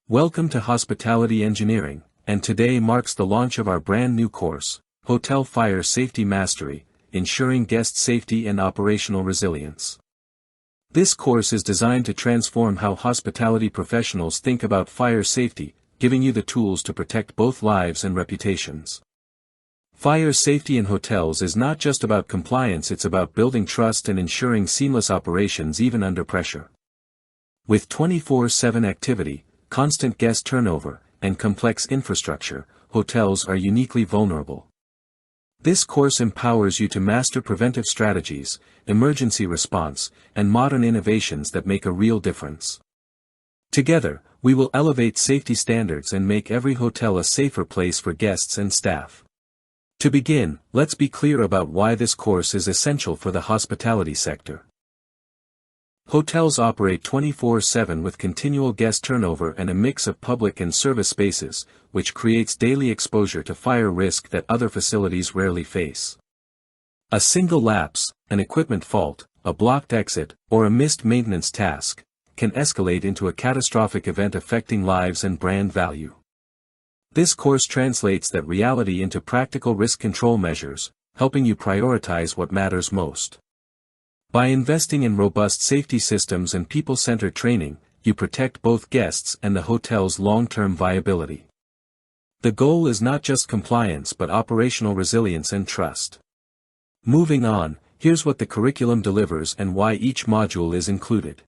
Welcome to Hospitality Engineering, and today marks the launch of our brand new course, Hotel Fire Safety Mastery, Ensuring Guest Safety and Operational Resilience. This course is designed to transform how hospitality professionals think about fire safety, giving you the tools to protect both lives and reputations. Fire safety in hotels is not just about compliance, it's about building trust and ensuring seamless operations even under pressure. With 24/7 activity, constant guest turnover, and complex infrastructure, hotels are uniquely vulnerable. This course empowers you to master preventive strategies, emergency response, and modern innovations that make a real difference. Together, we will elevate safety standards and make every hotel a safer place for guests and staff. To begin, let's be clear about why this course is essential for the hospitality sector. Hotels operate 24/7 with continual guest turnover and a mix of public and service spaces, which creates daily exposure to fire risk that other facilities rarely face. A single lapse, an equipment fault, a blocked exit, or a missed maintenance task can escalate into a catastrophic event affecting lives and brand value. This course translates that reality into practical risk control measures, helping you prioritize what matters most. By investing in robust safety systems and people-centered training, you protect both guests and the hotel's long-term viability. The goal is not just compliance but operational resilience and trust. Moving on, here's what the curriculum delivers and why each module is included.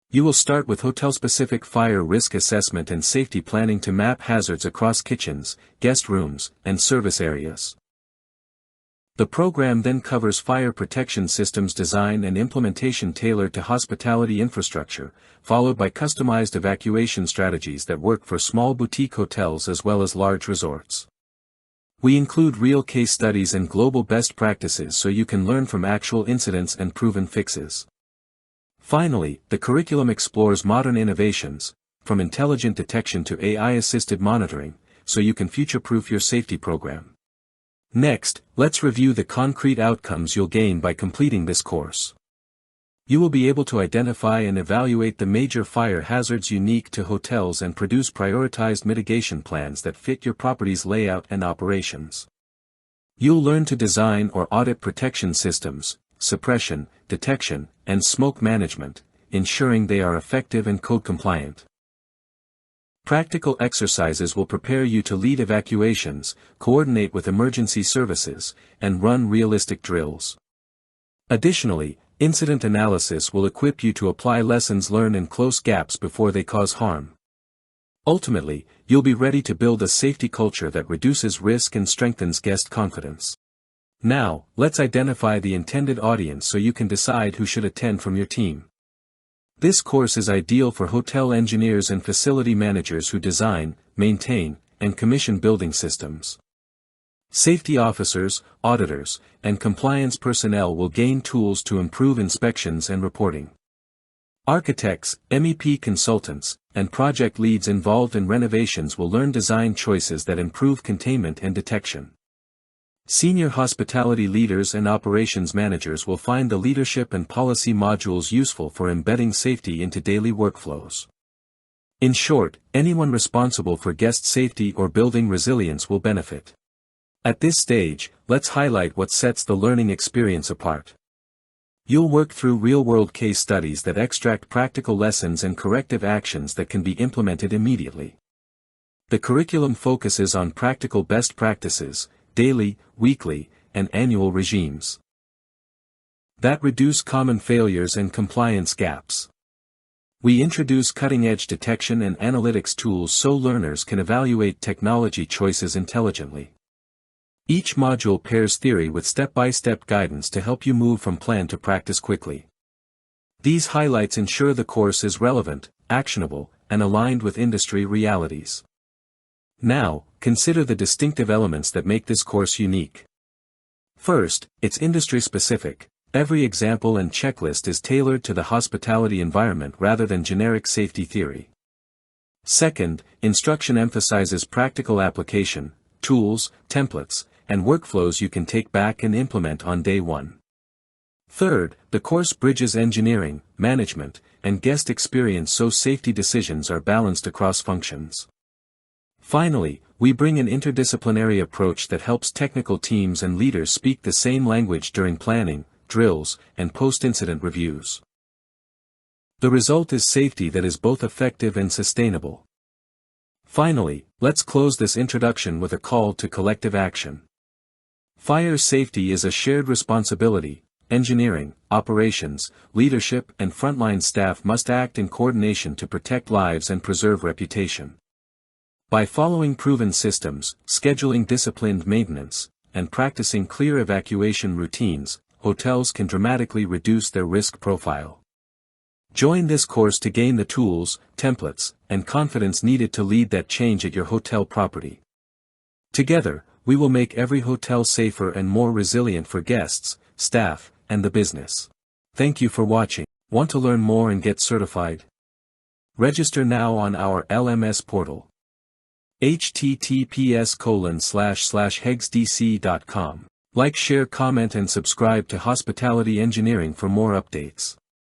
You will start with hotel-specific fire risk assessment and safety planning to map hazards across kitchens, guest rooms, and service areas. The program then covers fire protection systems design and implementation tailored to hospitality infrastructure, followed by customized evacuation strategies that work for small boutique hotels as well as large resorts. We include real case studies and global best practices so you can learn from actual incidents and proven fixes. Finally, the curriculum explores modern innovations, from intelligent detection to AI-assisted monitoring, so you can future-proof your safety program. Next, let's review the concrete outcomes you'll gain by completing this course. You will be able to identify and evaluate the major fire hazards unique to hotels and produce prioritized mitigation plans that fit your property's layout and operations. You'll learn to design or audit protection systems, suppression, detection, and smoke management, ensuring they are effective and code-compliant. Practical exercises will prepare you to lead evacuations, coordinate with emergency services, and run realistic drills. Additionally, incident analysis will equip you to apply lessons learned and close gaps before they cause harm. Ultimately, you'll be ready to build a safety culture that reduces risk and strengthens guest confidence. Now, let's identify the intended audience so you can decide who should attend from your team. This course is ideal for hotel engineers and facility managers who design, maintain, and commission building systems. Safety officers, auditors, and compliance personnel will gain tools to improve inspections and reporting. Architects, MEP consultants, and project leads involved in renovations will learn design choices that improve containment and detection. Senior hospitality leaders and operations managers will find the leadership and policy modules useful for embedding safety into daily workflows. In short, anyone responsible for guest safety or building resilience will benefit. At this stage, let's highlight what sets the learning experience apart. You'll work through real-world case studies that extract practical lessons and corrective actions that can be implemented immediately. The curriculum focuses on practical best practices, daily, weekly, and annual regimes that reduce common failures and compliance gaps. We introduce cutting-edge detection and analytics tools so learners can evaluate technology choices intelligently. Each module pairs theory with step-by-step guidance to help you move from plan to practice quickly. These highlights ensure the course is relevant, actionable, and aligned with industry realities. Now, consider the distinctive elements that make this course unique. First, it's industry-specific. Every example and checklist is tailored to the hospitality environment rather than generic safety theory. Second, instruction emphasizes practical application, tools, templates, and workflows you can take back and implement on day one. Third, the course bridges engineering, management, and guest experience so safety decisions are balanced across functions. Finally, we bring an interdisciplinary approach that helps technical teams and leaders speak the same language during planning, drills, and post-incident reviews. The result is safety that is both effective and sustainable. Finally, let's close this introduction with a call to collective action. Fire safety is a shared responsibility. Engineering, operations, leadership, and frontline staff must act in coordination to protect lives and preserve reputation. By following proven systems, scheduling disciplined maintenance, and practicing clear evacuation routines, hotels can dramatically reduce their risk profile. Join this course to gain the tools, templates, and confidence needed to lead that change at your hotel property. Together, we will make every hotel safer and more resilient for guests, staff, and the business. Thank you for watching. Want to learn more and get certified? Register now on our LMS portal. https://hegsdc.com. Like, share, comment, and subscribe to Hospitality Engineering for more updates.